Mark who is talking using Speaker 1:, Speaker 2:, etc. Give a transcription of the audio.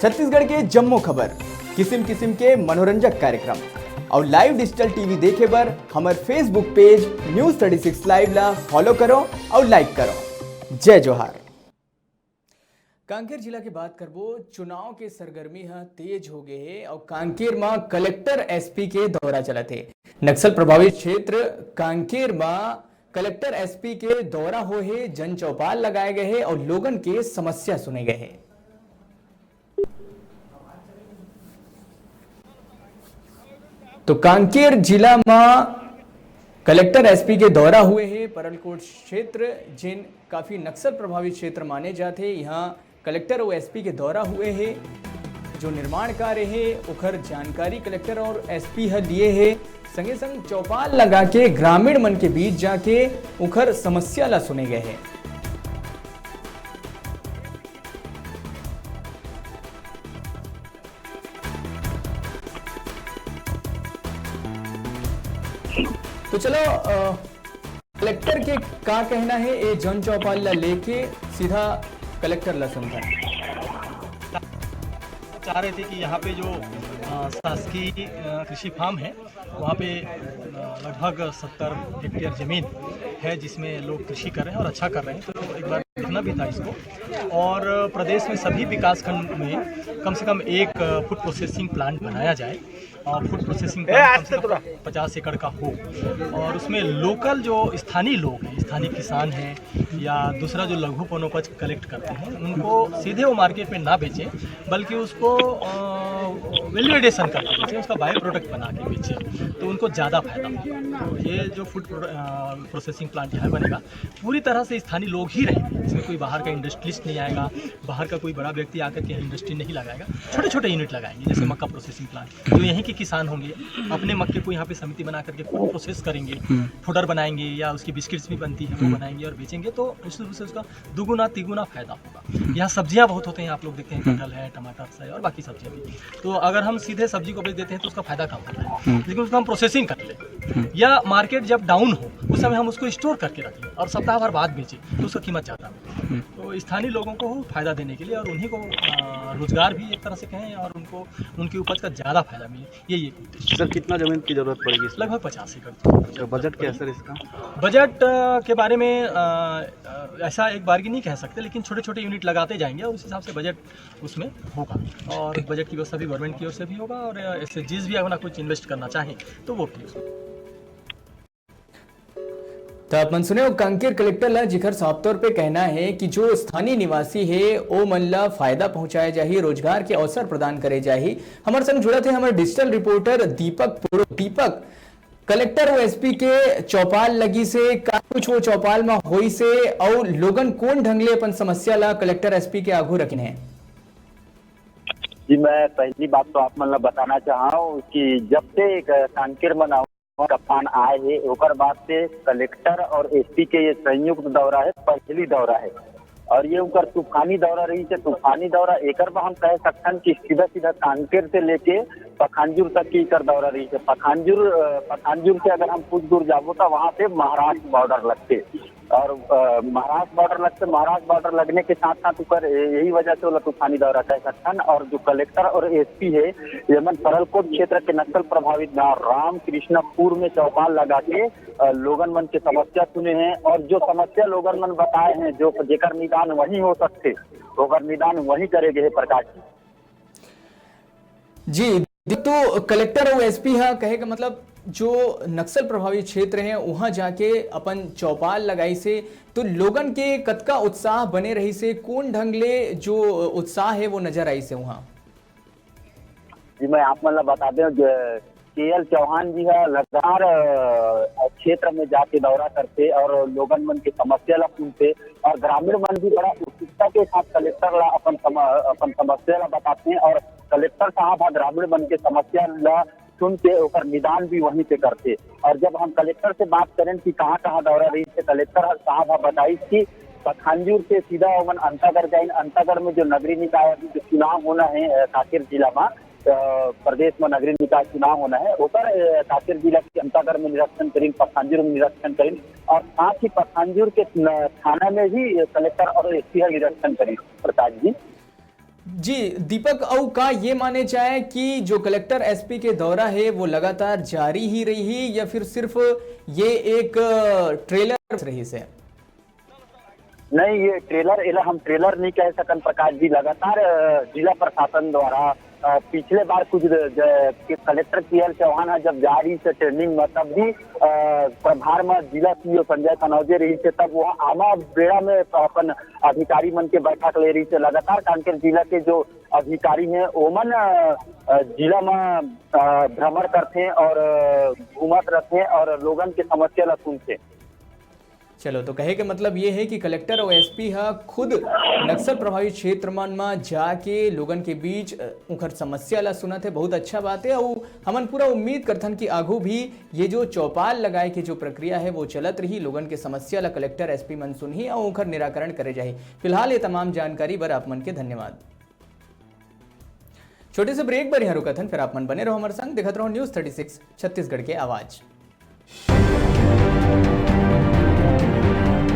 Speaker 1: छत्तीसगढ़ के जम्मो खबर, किस्म किस्म के मनोरंजक कार्यक्रम और लाइव डिजिटल टीवी देखे बर हमार फेसबुक पेज न्यूज़ 36 लाइव ला फॉलो करो और लाइक करो। जय जोहार। कांकेर जिला की बात करबो, चुनाव के सरगर्मी तेज हो गए है और कांकेर में कलेक्टर एसपी के दौरा चलत है। नक्सल प्रभावित क्षेत्र कांकेर में कलेक्टर एसपी के दौरा हो है, जन चौपाल लगाए गए हैं और लोगन के समस्या सुने गए हैं। तो कांकेर जिला में कलेक्टर एसपी के दौरा हुए हैं। परलकोट क्षेत्र जिन काफी नक्सल प्रभावित क्षेत्र माने जाते हैं, यहाँ कलेक्टर और एसपी के दौरा हुए हैं। जो निर्माण कार्य है उखर जानकारी कलेक्टर और एसपी लिए है। संगे संग चौपाल लगा के ग्रामीण मन के बीच जाके उखर समस्या ला सुने गए हैं। तो चलो कलेक्टर के का कहना है, ये जन चौपाल ला लेके सीधा कलेक्टर ला सुनता है।
Speaker 2: चाह रहे थे कि यहाँ पे जो शासकीय कृषि फार्म है वहाँ पे लगभग 70 हेक्टेयर ज़मीन है जिसमें लोग कृषि कर रहे हैं और अच्छा कर रहे हैं, तो एक बार देखना भी था इसको। और प्रदेश में सभी विकास खंड में कम से कम एक फूड प्रोसेसिंग प्लांट बनाया जाए और फूड प्रोसेसिंग प्लांट 50 एकड़ का हो और उसमें लोकल जो स्थानीय लोग हैं, स्थानीय किसान हैं या दूसरा जो लघु वनोपज कलेक्ट करते हैं, उनको सीधे वो मार्केट में ना बेचें बल्कि उसको वैल्यू एडिशन करके बेचें, उसका बायो प्रोडक्ट बना के बेचें, तो उनको ज़्यादा फायदा होगा। ये जो फूड प्रोसेसिंग प्लांट यहाँ बनेगा पूरी तरह से स्थानीय लोग ही रहेंगे, इसमें कोई बाहर का इंडस्ट्रियलिस्ट नहीं आएगा, बाहर का कोई बड़ा व्यक्ति आकर के इंडस्ट्री नहीं लगाएगा। छोटे छोटे यूनिट लगाएंगे जैसे मक्का प्रोसेसिंग प्लांट, तो यहीं के किसान होंगे, अपने मक्के को यहाँ पे समिति बना करके फूड प्रोसेस करेंगे, फूडर बनाएंगे या उसकी बिस्किट्स भी बनती है वो बनाएंगे और बेचेंगे, तो निश्चित रूप से उसका दुगुना तिगुना फायदा होगा। यहाँ सब्जियाँ बहुत होते हैं, आप लोग देखते हैं कटहल है, टमाटर है और बाकी सब्जियाँ भी, तो अगर हम सीधे सब्जी को बेच देते हैं तो उसका फायदा कम होता है, लेकिन उसको हम प्रोसेसिंग कर ले या मार्केट जब डाउन हो उस समय हम उसको स्टोर करके रख लें और सप्ताह भर बाद बेचें तो उसका कीमत ज़्यादा है। तो स्थानीय लोगों को फायदा देने के लिए और उन्हीं को रोजगार भी एक तरह से कहें और उनको उनकी उपज का ज़्यादा फायदा मिले, यही उद्देश्य।
Speaker 3: सर कितना जमीन की जरूरत पड़ेगी?
Speaker 2: लगभग 50 एकड़।
Speaker 3: बजट क्या सर इसका?
Speaker 2: बजट के बारे में ऐसा एक बार की नहीं कह सकते, लेकिन छोटे छोटे यूनिट लगाते जाएंगे और उस हिसाब से बजट उसमें होगा और बजट की व्यवस्था भी गवर्नमेंट की ओर से भी होगा और ऐसे जिस भी अगर कुछ इन्वेस्ट करना चाहें तो वो भी।
Speaker 1: तो अपन सुने कांकेर कलेक्टर ला जिखर साफ तौर पे कहना है कि जो स्थानीय निवासी है ओ मन ला फायदा पहुंचाया जाए, रोजगार के अवसर प्रदान करे जाए। हमारे संग जुड़ा थे हमारे डिजिटल रिपोर्टर दीपक। कलेक्टर और एसपी के चौपाल लगी से का कुछ वो चौपाल में होई से और लोगन कौन ढंगले अपन समस्या ला कलेक्टर एसपी के आगू रखने हैं?
Speaker 4: जी, मैं पहली बात तो आप मन ला बताना चाहूँ कि जब से कांकेर में तूफान आए है ओकर बाद से कलेक्टर और एसपी के ये संयुक्त दौरा है, पहली दौरा है और ये उनका तूफानी दौरा रही है। तूफानी दौरा एकर में हम कह सकते कि सीधा सीधा कांकेर से लेके पखांजूर तक की एकर दौरा रही है। पखांजूर से अगर हम कुछ दूर जाबो तो वहाँ पे महाराष्ट्र बॉर्डर लगते और महाराष्ट्र बॉर्डर लगने के साथ साथ ऊपर यही वजह से वो तूफानी दौरा कह सकते। और जो कलेक्टर और एसपी है ये मन परलकोट क्षेत्र के नक्सल प्रभावित गाँव रामकृष्णपुर में चौपाल लगा के लोगन मन के समस्या सुने हैं और जो समस्या लोगन मन बताए हैं, जो जेकर निदान वही हो सकते ओकर निदान वही करेगे है प्रकाश
Speaker 1: जी। तो कलेक्टर और एसपी कहे का मतलब जो नक्सल प्रभावित क्षेत्र हैं वहां जाके अपन चौपाल लगाई से तो लोगन के कतका उत्साह बने रही से, कौन ढंगले जो उत्साह है वो नजर आई से वहां?
Speaker 4: जी, मैं आप मतलब बता दें KL चौहान जी है लगातार क्षेत्र में जाके दौरा करते और लोगन मन की समस्या ला सुनते और ग्रामीण मन भी बड़ा उत्सुकता के साथ कलेक्टर ला अपन समस्या ला बताते हैं और कलेक्टर साहब ग्रामीण मन के समस्या ला सुन के ओकर निदान भी वहीं पे करते। और जब हम कलेक्टर से बात करें कि कहाँ दौरा रही थे, कलेक्टर साहब बताई कि पखांजूर से सीधा ओमन अंतागढ़ जाए। अंतागढ़ में जो नगरीय निकाय जो चुनाव होना है कांकेर जिला में, प्रदेश में नगरीय निकाय चुनाव होना है ओकर कांकेर जिला के अंतागढ़ में निरीक्षण करें, पखांजूर में निरीक्षण करें और साथ ही पखांजूर के थाना में भी कलेक्टर और एसपी निरीक्षण करें। प्रकाश जी
Speaker 1: जी दीपक, औ का ये माने जाए कि जो कलेक्टर एसपी के दौरा है वो लगातार जारी ही रही या फिर सिर्फ ये एक ट्रेलर रही से?
Speaker 4: नहीं, ये ट्रेलर एला हम ट्रेलर नहीं कह सकन प्रकाश जी। लगातार जिला प्रशासन द्वारा पिछले बार कुछ कलेक्टर के.एल. चौहान है जब जा रही से ट्रेनिंग में, तब भी प्रभार में जिला सीओ संजय कनौजे रही से, तब वहाँ आमा बेड़ा में अपन अधिकारी मन के बैठक ले रही से। लगातार कांकेर जिला के जो अधिकारी हैं ओमन जिला में भ्रमण करते और घूमत रहते और लोगन के समस्या ला सुनते।
Speaker 1: चलो, तो कहे के मतलब ये है कि कलेक्टर और एसपी हा खुद नक्सल प्रभावित क्षेत्र में जाके लोगन के बीच उनकर समस्या ला सुनत है। बहुत अच्छा बात है और हमन पूरा उम्मीद करथन कि आगू भी ये जो चौपाल लगाए की जो प्रक्रिया है वो चलत रही, लोगन के समस्या ला कलेक्टर एसपी मन सुनही और उनकर निराकरण करे जाही। फिलहाल ये तमाम जानकारी बर आप मन के धन्यवाद। छोटे से ब्रेक पर यहाँ रुकथन, फिर आप मन बने रहो हमारे संग, देखते रहो न्यूज़ 36 छत्तीसगढ़ के आवाज।